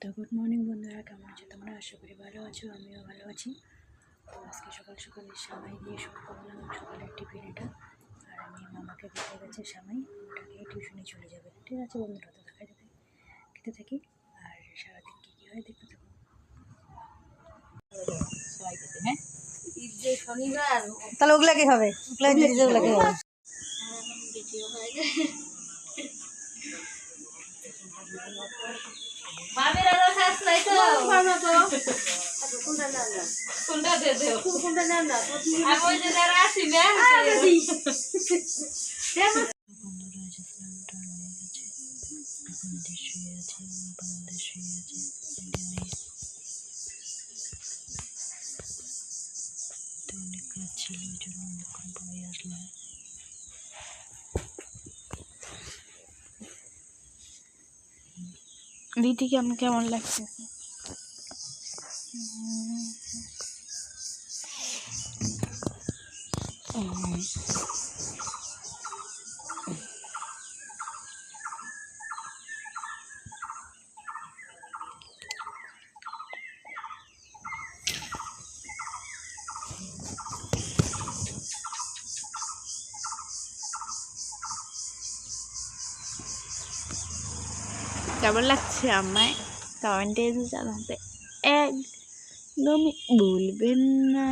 তো good morning বন্ধুরা, কেমন আছো তোমরা? আশা করি ভালো আছো, আমিও ভালো আছি। তো আজকে সকাল সকাল সামাই দিয়ে শুরু করলাম সকালের টিফিন এটা। আর আমি মামাকে দিতে গেছে সামাই, ওটাকে টিউশনে চলে যাবে। ঠিক আছে বন্ধুরা, তো দেখা যাবে খেতে থাকি আর সারাদিন কী কী হয় দেখতে থাকুন। হ্যাঁ, তাহলে ওগুলা কি হবে? ওগুলা কি হবে? অনেক কাজ ছিল, ওই জন্য অনেকক্ষণ পরে আসলাম। দিদিকে আমি কেমন লাগছে? কেমন লাগছে আমায় কমেন্টে জানাতে একদমই ভুলবেন না।